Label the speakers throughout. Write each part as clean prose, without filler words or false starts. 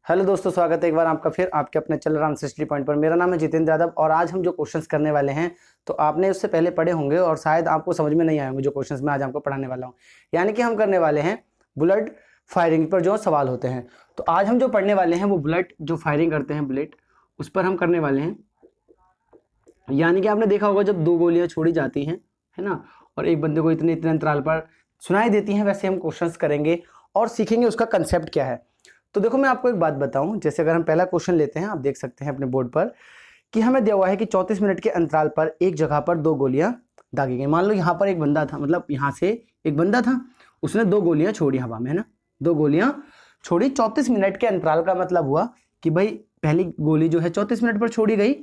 Speaker 1: Hello दोस्तों, स्वागत है एक बार आपका फिर आपके अपने चल रहा स्टडी पॉइंट पर। मेरा नाम है जितेंद्र यादव और आज हम जो क्वेश्चंस करने वाले हैं तो आपने उससे पहले पढ़े होंगे और शायद आपको समझ में नहीं आए होंगे जो क्वेश्चंस मैं आज आपको पढ़ाने वाला हूं। यानी कि हम करने वाले हैं बुलेट फायरिंग पर जो सवाल होते हैं। तो आज हम जो पढ़ने वाले हैं वो बुलेट जो फायरिंग करते हैं बुलेट, उस पर हम करने वाले हैं। यानी कि आपने देखा होगा जब दो गोलियां छोड़ी जाती हैं, है ना, और एक बंदे को इतने इतने अंतराल पर सुनाई देती हैं, वैसे हम क्वेश्चंस करेंगे और सीखेंगे उसका कंसेप्ट क्या है। तो देखो मैं आपको एक बात बताऊं, जैसे अगर हम पहला क्वेश्चन लेते हैं, आप देख सकते हैं अपने बोर्ड पर कि हमें दिया हुआ है कि 34 मिनट के अंतराल पर एक जगह पर दो गोलियां दागी गई। मान लो यहाँ पर एक बंदा था, मतलब यहाँ से एक बंदा था, उसने दो गोलियां छोड़ी हवा में, है ना, दो गोलियां छोड़ी 34 मिनट के अंतराल का मतलब हुआ कि भाई पहली गोली जो है 34 मिनट पर छोड़ी गई,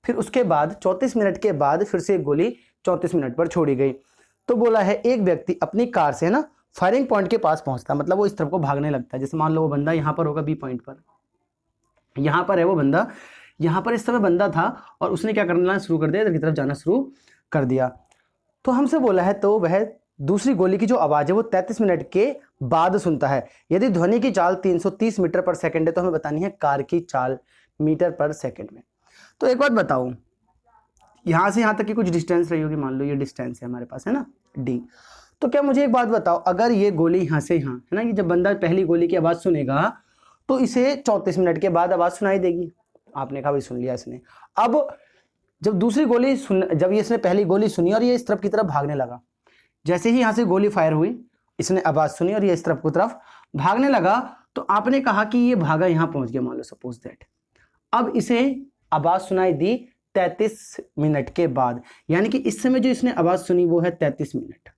Speaker 1: फिर उसके बाद 34 मिनट के बाद फिर से एक गोली 34 मिनट पर छोड़ी गई। तो बोला है एक व्यक्ति अपनी कार से ना फायरिंग पॉइंट के पास पहुंचता, मतलब वो इस तरफ को भागने लगता है। जैसे मान लो वो बंदा यहाँ पर होगा, बी पॉइंट पर, यहाँ पर है वो बंदा, यहाँ पर इस समय बंदा था और उसने क्या करना शुरू कर दिया, इधर की तरफ जाना शुरू कर दिया। तो हमसे बोला है तो वह दूसरी गोली की जो आवाज़ है वो 33 मिनट के बाद सुनता है। यदि ध्वनि की चाल 330 मीटर पर सेकेंड है तो हमें बतानी है कार की चाल मीटर पर सेकेंड में। तो एक बात बताऊं, यहाँ से यहाँ तक की कुछ डिस्टेंस रही होगी, मान लो ये डिस्टेंस है हमारे पास, है ना, डी। तो क्या मुझे एक बात बताओ, अगर ये गोली यहाँ से यहाँ, है ना, कि जब बंदा पहली गोली की आवाज़ सुनेगा तो इसे 34 मिनट के बाद आवाज़ सुनाई देगी। आपने कहा भाई सुन लिया इसने। अब जब दूसरी गोली जब ये इसने पहली गोली सुनी और ये इस तरफ की तरफ भागने लगा, जैसे ही यहाँ से गोली फायर हुई, इसने आवाज़ सुनी और ये इस तरफ की तरफ भागने लगा, तो आपने कहा कि ये भागा यहाँ पहुँच गया, मान लो सपोज दैट। अब इसे आवाज़ सुनाई दी 33 मिनट के बाद, यानी कि इस समय जो इसने आवाज़ सुनी वो है 33 मिनट।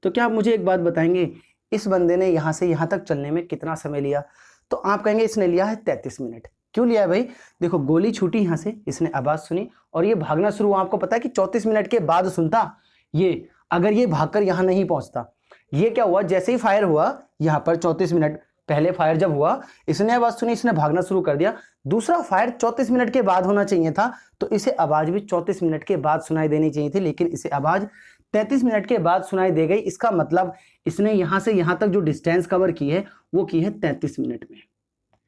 Speaker 1: तो क्या आप मुझे एक बात बताएंगे, इस बंदे ने यहाँ से यहाँ तक चलने में कितना समय लिया? तो आप कहेंगे इसने लिया है 33 मिनट। क्यों लिया है भाई? देखो गोली छूटी यहाँ से, इसने आवाज़ सुनी और ये भागना शुरू हुआ। आपको पता है कि 34 मिनट के बाद सुनता ये, अगर ये भागकर यहाँ नहीं पहुँचता। ये क्या हुआ, जैसे ही फायर हुआ यहाँ पर 34 मिनट पहले फायर जब हुआ, इसने आवाज़ सुनी, इसने भागना शुरू कर दिया। दूसरा फायर 34 मिनट के बाद होना चाहिए था, तो इसे आवाज़ भी 34 मिनट के बाद सुनाई देनी चाहिए थी, लेकिन इसे आवाज़ 33 मिनट के बाद सुनाई दे गई। इसका मतलब इसने यहाँ से यहाँ तक जो डिस्टेंस कवर की है वो की है 33 मिनट में,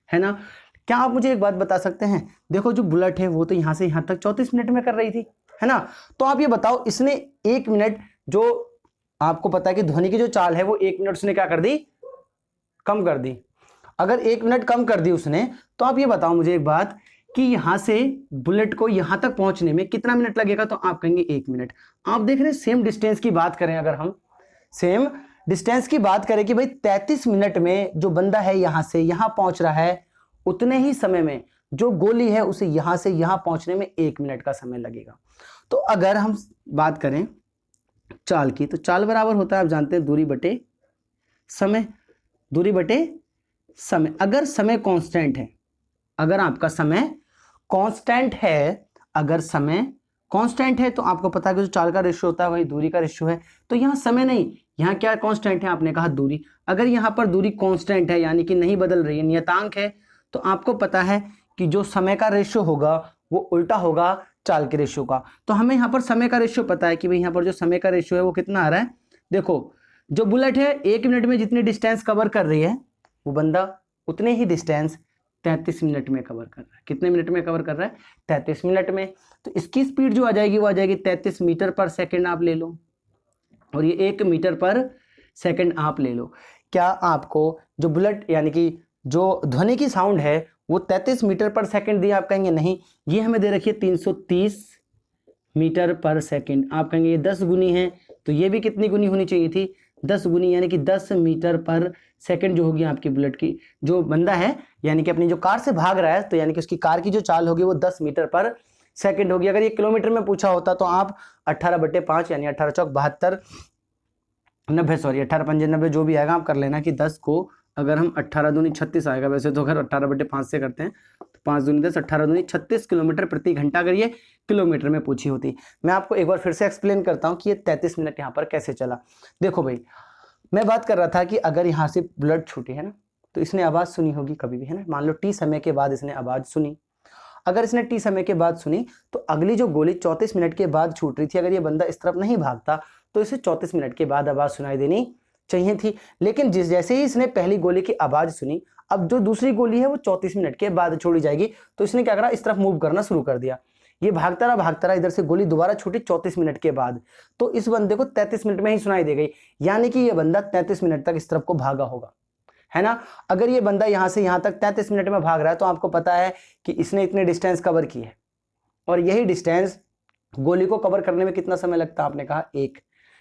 Speaker 1: है ना। क्या आप मुझे एक बात बता सकते हैं, देखो जो बुलेट है वो तो यहाँ से यहाँ तक 34 मिनट में कर रही थी, है ना। तो आप ये बताओ, इसने 1 मिनट, जो आपको पता है कि ध्वनि की जो चाल है वो 1 मिनट उसने क्या कर दी, कम कर दी। अगर 1 मिनट कम कर दी उसने, तो आप ये बताओ मुझे एक बात कि यहां से बुलेट को यहां तक पहुंचने में कितना मिनट लगेगा? तो आप कहेंगे 1 मिनट। आप देख रहे हैं सेम डिस्टेंस की बात करें, अगर हम सेम डिस्टेंस की बात करें कि भाई 33 मिनट में जो बंदा है यहां से यहां पहुंच रहा है, उतने ही समय में जो गोली है उसे यहां से यहां पहुंचने में 1 मिनट का समय लगेगा। तो अगर हम बात करें चाल की, तो चाल बराबर होता है, आप जानते हैं, दूरी बटे समय, दूरी बटे समय। अगर समय कांस्टेंट है, अगर आपका समय कांस्टेंट है, अगर समय कांस्टेंट है तो आपको पता है कि जो चाल का रेशियो होता है वही दूरी का रेशियो है। तो यहाँ समय नहीं, यहाँ क्या कांस्टेंट है, आपने कहा दूरी। अगर यहाँ पर दूरी कांस्टेंट है, यानी कि नहीं बदल रही है, नियतांक है, तो आपको पता है कि जो समय का रेशियो होगा वो उल्टा होगा चाल के रेशियो का। तो हमें यहाँ पर समय का रेशियो पता है कि भाई यहाँ पर जो समय का रेशियो है वो कितना आ रहा है। देखो जो बुलेट है 1 मिनट में जितनी डिस्टेंस कवर कर रही है, वो बंदा उतने ही डिस्टेंस 33 मिनट में कवर कर रहा है। कितने मिनट में कवर कर रहा है? 33 मिनट में। तो इसकी स्पीड जो आ जाएगी वो आ जाएगी 33 मीटर पर सेकंड आप ले लो, और ये 1 मीटर पर सेकंड आप ले लो। क्या आपको जो बुलेट यानी कि जो ध्वनि की साउंड है वो 33 मीटर पर सेकंड दी? आप कहेंगे नहीं, ये हमें दे रखी है 330 मीटर पर सेकंड। आप कहेंगे ये 10 गुनी है, तो ये भी कितनी गुनी होनी चाहिए थी? 10 गुनी, यानी कि 10 मीटर पर सेकंड जो होगी आपकी बुलेट की, जो बंदा है यानी कि अपनी जो कार से भाग रहा है, तो यानी कि उसकी कार की जो चाल होगी वो 10 मीटर पर सेकंड होगी। अगर ये किलोमीटर में पूछा होता तो आप 18/5 यानी 18 चौक 72 90, सॉरी 18 पंजे 90 जो भी आएगा आप कर लेना कि 10 को अगर हम 18 दूनी 36 आएगा। वैसे तो अगर 18/5 से करते हैं तो 5 दूनी 10, 18 दूनी 36 किलोमीटर प्रति घंटा, अगर ये किलोमीटर में पूछी होती। मैं आपको एक बार फिर से एक्सप्लेन करता हूँ कि ये 33 मिनट यहाँ पर कैसे चला। देखो भाई, मैं बात कर रहा था कि अगर यहाँ से बुलेट छूटी है ना, तो इसने आवाज़ सुनी होगी कभी भी, है ना। मान लो टी समय के बाद इसने आवाज़ सुनी। अगर इसने टी समय के बाद सुनी तो अगली जो गोली 34 मिनट के बाद छूट रही थी, अगर ये बंदा इस तरफ नहीं भागता तो इसे 34 मिनट के बाद आवाज़ सुनाई देनी चाहिए थी। लेकिन जैसे ही इसने पहली गोली की आवाज़ सुनी, अब जो दूसरी गोली है वो 34 मिनट के बाद छोड़ी जाएगी। तो इसने क्या करा, इस तरफ मूव करना शुरू कर दिया। ये भागता रहा, इधर से गोली दोबारा छूटी 34 मिनट के बाद। तो इस बंदे को 33 मिनट में ही सुनाई दे गई, यानी कि ये बंदा 33 मिनट तक इस तरफ को भागा होगा, है ना। अगर ये बंदा यहां से यहां तक 33 मिनट में भाग रहा है तो आपको पता है कि इसने इतने डिस्टेंस कवर की है, और यही डिस्टेंस गोली को कवर करने में कितना समय लगता, आपने कहा 1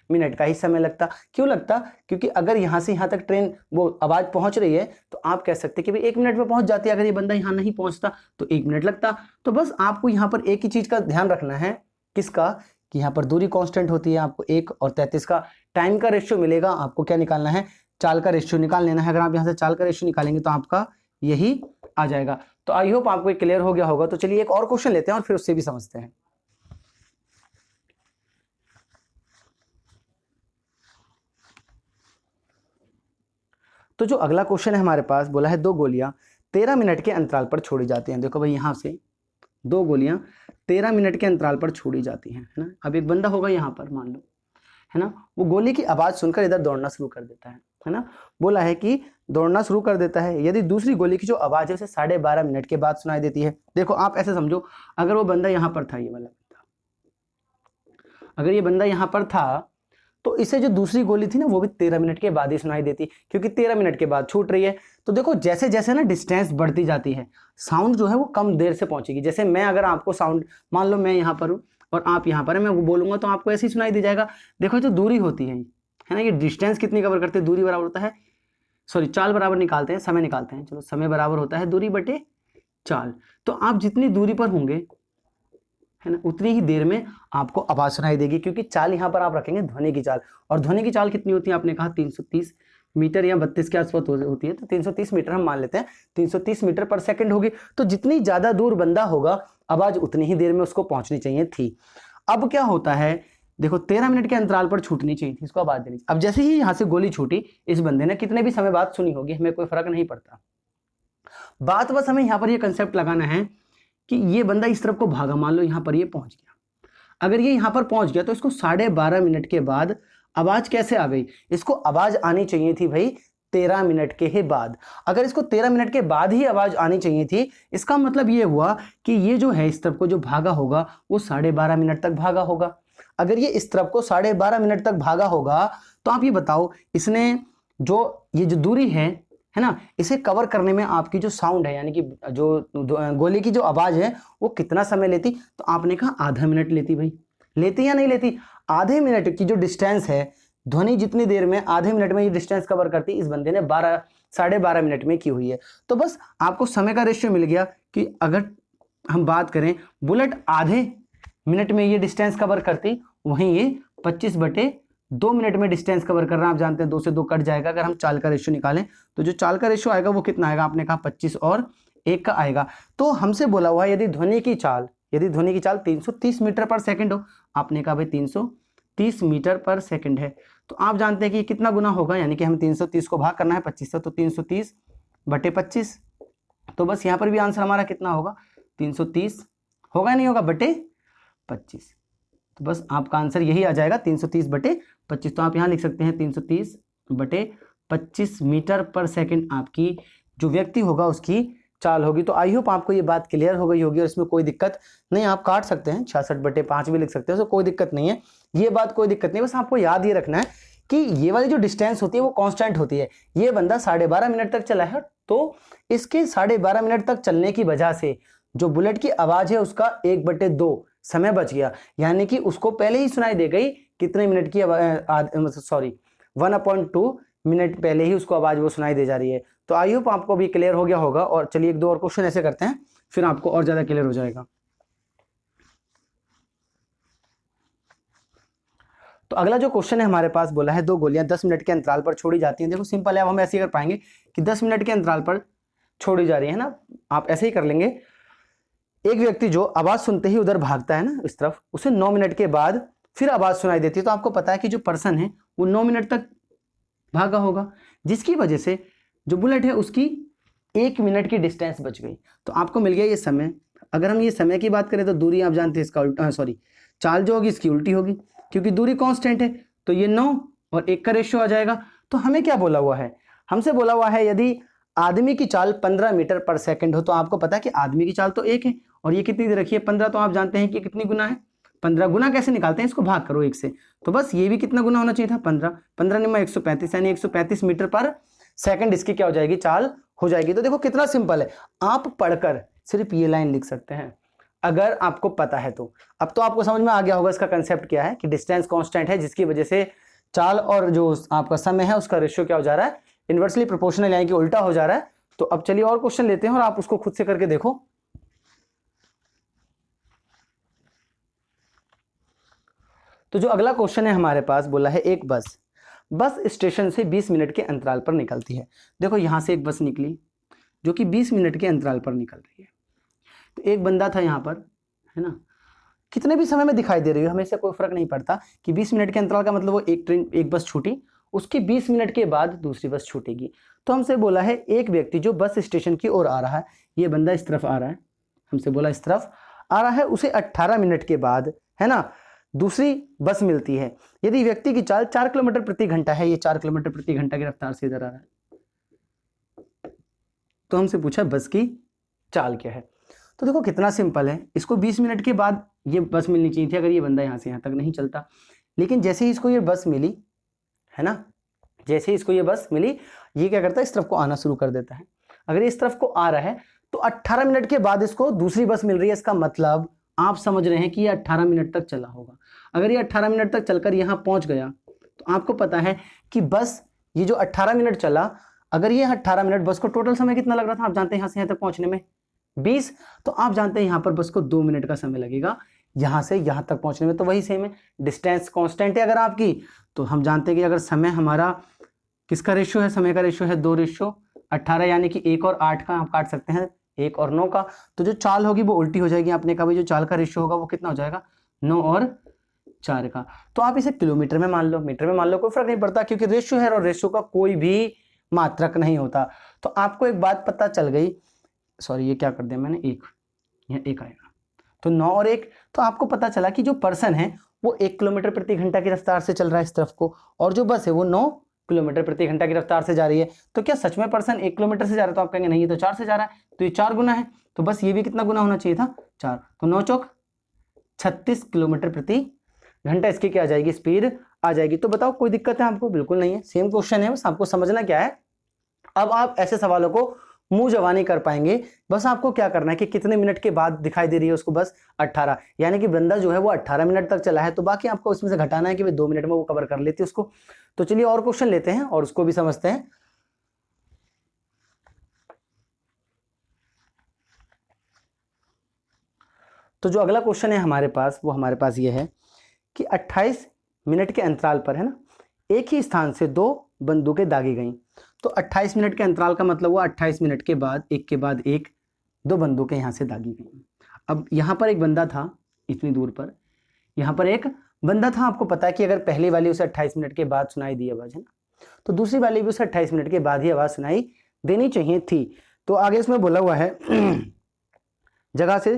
Speaker 1: मिनट का ही समय लगता। क्यों लगता, क्योंकि अगर यहां से यहां तक ट्रेन वो आवाज पहुंच रही है तो आप कह सकते कि भाई 1 मिनट में पहुंच जाती है, अगर ये बंदा यहां नहीं पहुंचता तो 1 मिनट लगता। तो बस आपको यहां पर एक ही चीज का ध्यान रखना है, किसका, कि यहां पर दूरी कांस्टेंट होती है, आपको 1 और 33 का टाइम का रेशियो मिलेगा, आपको क्या निकालना है, चाल का रेशियो निकाल लेना है। अगर आप यहां से चाल का रेशियो निकालेंगे तो आपका यही आ जाएगा। तो आई होप आपको क्लियर हो गया होगा। तो चलिए एक और क्वेश्चन लेते हैं और फिर उससे भी समझते हैं। तो जो अगला क्वेश्चन है हमारे पास, बोला है 2 गोलियां 13 मिनट के अंतराल पर छोड़ी जाती हैं। देखो भाई यहां से 2 गोलियां 13 मिनट के अंतराल पर छोड़ी जाती हैं, है ना। अब एक बंदा होगा यहां पर, मान लो, है ना, वो गोली की आवाज सुनकर इधर दौड़ना शुरू कर देता है ना। बोला है कि दौड़ना शुरू कर देता है यदि दूसरी गोली की जो आवाज है उसे 12.5 मिनट के बाद सुनाई देती है। देखो आप ऐसे समझो, अगर वो बंदा यहां पर था, ये वाला बंदा, अगर ये बंदा यहां पर था तो इसे जो दूसरी गोली थी ना वो भी 13 मिनट के बाद ही सुनाई देती, क्योंकि 13 मिनट के बाद छूट रही है। तो देखो जैसे जैसे ना डिस्टेंस बढ़ती जाती है, साउंड जो है वो कम देर से पहुंचेगी। जैसे मैं अगर आपको साउंड, मान लो मैं यहाँ पर हूँ और आप यहाँ पर है, मैं वो बोलूंगा तो आपको ऐसे ही सुनाई दे जाएगा। देखो जो दूरी होती है ना, ये डिस्टेंस कितनी कवर करते हैं, दूरी बराबर होता है, सॉरी चाल बराबर निकालते हैं, समय निकालते हैं, चलो समय बराबर होता है दूरी बटे चाल। तो आप जितनी दूरी पर होंगे, है ना, उतनी ही देर में आपको आवाज सुनाई देगी, क्योंकि चाल यहां पर आप रखेंगे ध्वनि की चाल, और ध्वनि की चाल कितनी होती है, आपने कहा 330 मीटर या 32 के आसपास होती है। तो 330 मीटर हम मान लेते हैं, 330 मीटर पर सेकंड होगी। तो जितनी ज्यादा दूर बंदा होगा आवाज उतनी ही देर में उसको पहुंचनी चाहिए थी। अब क्या होता है, देखो 13 मिनट के अंतराल पर छूटनी चाहिए थी इसको आवाज देनी। अब जैसे ही यहां से गोली छूटी, इस बंदे ने कितने भी समय बाद सुनी होगी, हमें कोई फर्क नहीं पड़ता। बात बस हमें यहां पर ये कंसेप्ट लगाना है कि ये बंदा इस तरफ को भागा, मान लो यहां पर ये पहुंच गया। अगर ये यहां पर पहुंच गया तो इसको 12.5 मिनट के बाद आवाज कैसे आ गई, इसको आवाज आनी चाहिए थी भाई 13 मिनट के ही बाद। अगर इसको 13 मिनट के बाद ही आवाज आनी चाहिए थी, इसका मतलब ये हुआ कि ये जो है इस तरफ को जो भागा होगा वो 12.5 मिनट तक भागा होगा। अगर ये इस तरफ को 12.5 मिनट तक भागा होगा तो आप ये बताओ इसने ये जो दूरी है ना, इसे कवर करने में आपकी जो साउंड है, यानी कि जो गोली की जो आवाज है वो कितना समय लेती, तो आपने कहा आधा मिनट लेती। भाई लेती या नहीं लेती, आधे मिनट की जो डिस्टेंस है, ध्वनि जितनी देर में आधे मिनट में ये डिस्टेंस कवर करती, इस बंदे ने 12.5 मिनट में की हुई है। तो बस आपको समय का रेशियो मिल गया कि अगर हम बात करें बुलेट आधे मिनट में ये डिस्टेंस कवर करती, वहीं ये 25/2 मिनट में डिस्टेंस कवर कर रहा है। आप जानते हैं 2 से 2 कट जाएगा। अगर हम चाल का रेशियो निकालें तो जो चाल का रेशियो आएगा वो कितना आएगा, आपने कहा 25 और 1 का आएगा। तो हमसे बोला हुआ है यदि ध्वनि की चाल 330 मीटर पर सेकंड हो, आपने कहा भाई 330 मीटर पर सेकंड है, तो आप जानते हैं कि कितना गुना होगा, यानी कि हम 330 को भाग करना है 25 से, तो 330/25। तो बस यहाँ पर भी आंसर हमारा कितना होगा, 330 होगा, नहीं होगा, बटे 25। तो बस आपका आंसर यही आ जाएगा 330/25। तो आप यहाँ लिख सकते हैं 330/25 मीटर पर सेकंड आपकी जो व्यक्ति होगा उसकी चाल होगी। तो आई होप आपको ये बात क्लियर हो गई होगी और इसमें कोई दिक्कत नहीं। आप काट सकते हैं 66/5 भी लिख सकते हैं, तो कोई दिक्कत नहीं है, ये बात कोई दिक्कत नहीं। बस आपको याद ये रखना है कि ये वाली जो डिस्टेंस होती है वो कांस्टेंट होती है। ये बंदा 12.5 मिनट तक चला है, तो इसके 12.5 मिनट तक चलने की वजह से जो बुलेट की आवाज है उसका 1/2 समय बच गया, यानी कि उसको पहले ही सुनाई दे गई कितने मिनट की 1/2 मिनट पहले ही उसको आवाज वो सुनाई दे जा रही है। तो आई होप आपको भी क्लियर हो गया होगा। और चलिए 1-2 और क्वेश्चन ऐसे करते हैं, फिर आपको और ज्यादा क्लियर हो जाएगा। तो अगला जो क्वेश्चन है हमारे पास, बोला है 2 गोलियां 10 मिनट के अंतराल पर छोड़ी जाती हैं। देखो सिंपल है, अब हम ऐसे ही कर पाएंगे कि 10 मिनट के अंतराल पर छोड़ी जा रही है ना, आप ऐसे ही कर लेंगे। एक व्यक्ति जो आवाज सुनते ही उधर भागता है ना इस तरफ, उसे 9 मिनट के बाद फिर आवाज सुनाई देती है। तो आपको पता है कि जो पर्सन है वो 9 मिनट तक भागा होगा, जिसकी वजह से जो बुलेट है उसकी 1 मिनट की डिस्टेंस बच गई। तो आपको मिल गया ये समय। अगर हम ये समय की बात करें तो दूरी आप जानते हैं इसका उल्टा, चाल जो होगी इसकी उल्टी होगी, क्योंकि दूरी कांस्टेंट है। तो ये 9 और 1 का रेशियो आ जाएगा। तो हमें क्या बोला हुआ है, हमसे बोला हुआ है यदि आदमी की चाल 15 मीटर पर सेकंड हो, तो आपको पता है कि आदमी की चाल तो 1 है और ये कितनी दे रखी है 15, तो आप जानते हैं कि कितनी गुना है 15। गुना कैसे निकालते हैं, इसको भाग करो 1 से, तो बस ये भी कितना गुना होना चाहिए था 15। 15 निम्मा 135 यानी 135 मीटर पर सेकंड इसकी क्या हो जाएगी, चाल हो जाएगी। तो देखो कितना सिंपल है, आप पढ़कर सिर्फ ये लाइन लिख सकते हैं अगर आपको पता है तो। अब तो आपको समझ में आ गया होगा इसका कंसेप्ट क्या है, कि डिस्टेंस कांस्टेंट है जिसकी वजह से चाल और जो आपका समय है उसका रेशियो क्या हो जा रहा है, इनवर्सली प्रोपोर्शनल यानी कि उल्टा हो जा रहा है। तो अब चलिए और क्वेश्चन लेते हैं और आप उसको खुद से करके देखो। तो जो अगला क्वेश्चन है हमारे पास, बोला है एक बस स्टेशन से 20 मिनट के अंतराल पर निकलती है। देखो यहां से एक बस निकली जो कि 20 मिनट के अंतराल पर निकल रही है। तो एक बंदा था यहाँ पर, है ना, कितने भी समय में दिखाई दे रही हो, हमें से कोई फर्क नहीं पड़ता कि 20 मिनट के अंतराल का मतलब वो एक बस छूटी, उसके 20 मिनट के बाद दूसरी बस छूटेगी। तो हमसे बोला है एक व्यक्ति जो बस स्टेशन की ओर आ रहा है, ये बंदा इस तरफ आ रहा है, हमसे बोला इस तरफ आ रहा है, उसे 18 मिनट के बाद, है ना, दूसरी बस मिलती है। यदि व्यक्ति की चाल 4 किलोमीटर प्रति घंटा है, ये 4 किलोमीटर प्रति घंटा की रफ्तार से इधर आ रहा है, तो हमसे पूछा बस की चाल क्या है। तो देखो कितना सिंपल है, इसको 20 मिनट के बाद ये बस मिलनी चाहिए थी अगर ये बंदा यहाँ से यहाँ तक नहीं चलता, लेकिन जैसे ही इसको ये बस मिली, है ना, जैसे ही इसको ये बस मिली, ये क्या करता है, इस तरफ को आना शुरू कर देता है। अगर इस तरफ को आ रहा है तो 18 मिनट के बाद इसको दूसरी बस मिल रही है, इसका मतलब आप समझ रहे हैं कि ये 18 मिनट तक चला होगा। अगर ये 18 मिनट तक चलकर यहाँ पहुंच गया तो आपको पता है कि बस ये जो 18 मिनट चला, अगर ये 18 मिनट, बस को टोटल समय कितना लग रहा था आप जानते हैं यहाँ से यहाँ तक पहुंचने में 20, तो आप जानते हैं यहाँ पर बस को 2 मिनट का समय लगेगा यहाँ से यहाँ तक पहुंचने में। तो वही सेम है, डिस्टेंस कांस्टेंट है अगर आपकी, तो हम जानते हैं कि अगर समय हमारा किसका रेशियो है, समय का रेशियो है 2:18, यानी कि 1 और 8 का आप काट सकते हैं 1 और 9 का, तो जो चाल होगी वो उल्टी हो जाएगी। आपने कहा भाई जो चाल का रेशियो होगा वो कितना हो जाएगा, 9 और 4 का। तो आप इसे किलोमीटर में मान लो, मीटर में मान लो, कोई फर्क नहीं पड़ता, क्योंकि रेशियो है और रेशियो का कोई भी मात्रक नहीं होता। तो आपको एक बात पता चल गई, सॉरी ये क्या कर दिया मैंने, यहाँ 1 आएगा, तो 9 और 1, तो आपको पता चला कि जो पर्सन है वो 1 किलोमीटर प्रति घंटा की रफ्तार से चल रहा है इस तरफ को, और जो बस है वो 9 किलोमीटर प्रति घंटा की रफ्तार से जा रही है। तो क्या सच में पर्सन 1 किलोमीटर से जा रहा है, तो आप कहेंगे नहीं ये तो 4 से जा रहा है, तो ये 4 गुना है, तो बस ये भी कितना गुना होना चाहिए था, 4, तो 9 चौक 36 किलोमीटर प्रति घंटा इसकी क्या आ जाएगी, स्पीड आ जाएगी। तो बताओ कोई दिक्कत है आपको, बिल्कुल नहीं है, सेम क्वेश्चन है, बस आपको समझना क्या है। अब आप ऐसे सवालों को मुंह जवानी कर पाएंगे, बस आपको क्या करना है कि कितने मिनट के बाद दिखाई दे रही है उसको बस 18, यानी कि बंदा जो है वो 18 मिनट तक चला है, तो बाकी आपको इसमें से घटाना है कि भाई 2 मिनट में वो कवर कर लेती है उसको। तो चलिए और क्वेश्चन लेते हैं और उसको भी समझते हैं। तो जो अगला क्वेश्चन है हमारे पास, वो हमारे पास ये है कि 28 मिनट के अंतराल पर, है ना, एक ही स्थान से 2 बंदूकें दागी गई। तो 28 मिनट के अंतराल का मतलब हुआ 28 मिनट के बाद एक के बाद एक 2 बंदूकें यहाँ से दागी गई। अब यहाँ पर एक बंदा था इतनी दूर पर, यहाँ पर एक बंदा था, आपको पता है कि अगर पहली वाली उसे 28 मिनट के बाद सुनाई दी आवाज़, है ना, तो दूसरी वाली भी उसे 28 मिनट के बाद ही आवाज़ सुनाई देनी चाहिए थी। तो आगे इसमें बोला हुआ है जगह से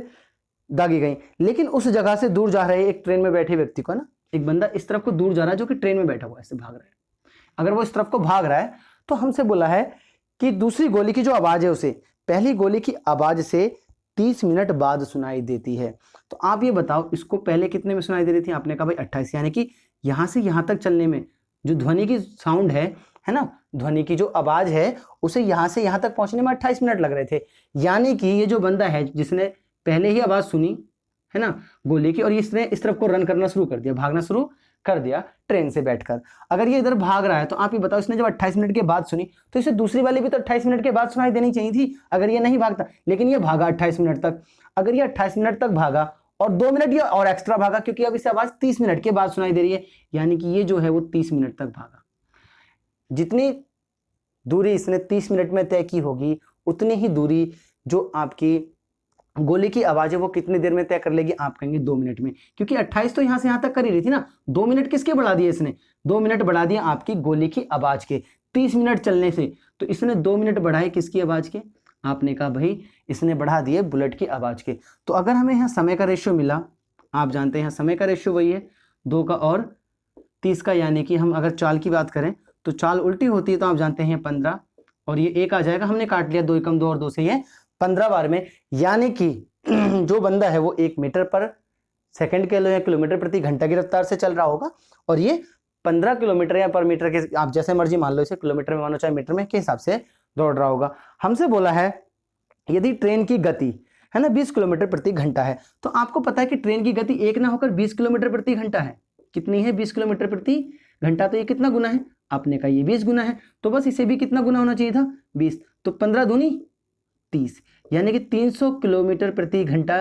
Speaker 1: दागी गई, लेकिन उस जगह से दूर जा रहे एक ट्रेन में बैठे व्यक्ति को, ना, एक बंदा इस तरफ को दूर जा रहा है जो कि ट्रेन में बैठा हुआ है, ऐसे भाग रहा है। अगर वो इस तरफ को भाग रहा है तो हमसे बोला है कि दूसरी गोली की जो आवाज़ है उसे पहली गोली की आवाज़ से 30 मिनट बाद सुनाई देती है। तो आप ये बताओ इसको पहले कितने में सुनाई दे रही थी, आपने कहा भाई 28, यानी कि यहाँ से यहाँ तक चलने में जो ध्वनि की साउंड है ना, ध्वनि की जो आवाज़ है उसे यहाँ से यहाँ तक पहुँचने में 28 मिनट लग रहे थे। यानी कि ये जो बंदा है जिसने पहले ही आवाज़ सुनी, है ना, गोली की, और इसने इस तरफ को रन करना शुरू कर दिया, भागना शुरू कर दिया ट्रेन से बैठकर। अगर ये इधर भाग रहा है तो आप ये बताओ इसने जब 28 मिनट के बाद सुनी तो इसे दूसरी वाली भी तो 28 मिनट के बाद सुनाई देनी चाहिए थी अगर ये नहीं भागता, लेकिन ये भागा 28 मिनट तक। अगर ये 28 मिनट तक भागा और 2 मिनट ये और एक्स्ट्रा भागा, क्योंकि अब इसे आवाज़ 30 मिनट के बाद सुनाई दे रही है, यानी कि ये जो है वो 30 मिनट तक भागा। जितनी दूरी इसने 30 मिनट में तय की होगी उतनी ही दूरी जो आपकी गोली की आवाज़ है वो कितनी देर में तय कर लेगी, आप कहेंगे 2 मिनट में, क्योंकि 28 तो यहाँ से यहाँ तक कर ही रही थी ना। 2 मिनट किसके बढ़ा दिए इसने, 2 मिनट बढ़ा दिए आपकी गोली की आवाज़ के 30 मिनट चलने से, तो इसने 2 मिनट बढ़ाए किसकी आवाज़ के, आपने कहा भाई इसने बढ़ा दिए बुलेट की आवाज़ के। तो अगर हमें यहाँ समय का रेशियो मिला, आप जानते हैं यहाँ समय का रेशियो वही है 2 का और 30 का, यानी कि हम अगर चाल की बात करें तो चाल उल्टी होती है, तो आप जानते हैं 15 और ये 1 आ जाएगा, हमने काट लिया 2 एकम 2 और 2 से ये 15 बार में। यानी कि जो बंदा है वो 1 मीटर पर सेकंड के या किलोमीटर प्रति घंटा की रफ्तार से चल रहा होगा, और ये 15 किलोमीटर या पर मीटर के, आप जैसे मर्जी मान लो इसे, किलोमीटर में मानो चाहे मीटर में, के हिसाब से दौड़ रहा होगा। हमसे बोला है यदि ट्रेन की गति है ना 20 किलोमीटर प्रति घंटा है, तो आपको पता है कि ट्रेन की गति 1 ना होकर 20 किलोमीटर प्रति घंटा है। कितनी है? 20 किलोमीटर प्रति घंटा। तो ये कितना गुना है? आपने कहा ये 20 गुना है, तो बस इसे भी कितना गुना होना चाहिए था? 20। तो 15 दूनी 30, यानी कि 300 किलोमीटर प्रति घंटा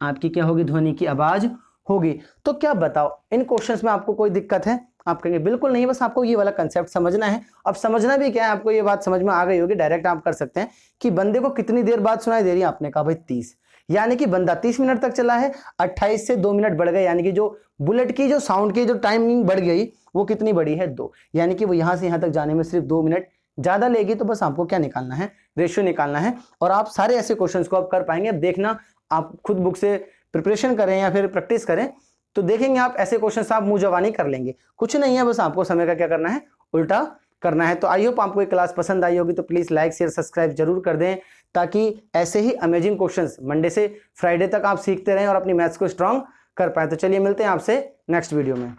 Speaker 1: आपकी क्या होगी? ध्वनि की आवाज होगी। तो क्या बताओ, इन क्वेश्चंस में आपको कोई दिक्कत है? आप कहेंगे बिल्कुल नहीं, बस आपको ये वाला कंसेप्ट समझना है। अब समझना भी क्या है, आपको ये बात समझ में आ गई होगी, डायरेक्ट आप कर सकते हैं कि बंदे को कितनी देर बाद सुनाई दे रही है। आपने कहा भाई 30, यानी कि बंदा 30 मिनट तक चला है, 28 से 2 मिनट बढ़ गए, यानी कि जो बुलेट की जो साउंड की जो टाइमिंग बढ़ गई वो कितनी बड़ी है? 2, यानी कि वो यहां से यहां तक जाने में सिर्फ 2 मिनट ज्यादा लेगी। तो बस आपको क्या निकालना है? रेशियो निकालना है। और आप सारे ऐसे क्वेश्चंस को आप कर पाएंगे। अब देखना, आप खुद बुक से प्रिपरेशन करें या फिर प्रैक्टिस करें, तो देखेंगे आप ऐसे क्वेश्चन आप मुंह जवानी कर लेंगे। कुछ नहीं है, बस आपको समय का क्या करना है? उल्टा करना है। तो आई होप आपको ये क्लास पसंद आई होगी। तो प्लीज लाइक शेयर सब्सक्राइब जरूर कर दें, ताकि ऐसे ही अमेजिंग क्वेश्चंस मंडे से फ्राइडे तक आप सीखते रहें और अपनी मैथ्स को स्ट्रांग कर पाए। तो चलिए मिलते हैं आपसे नेक्स्ट वीडियो में।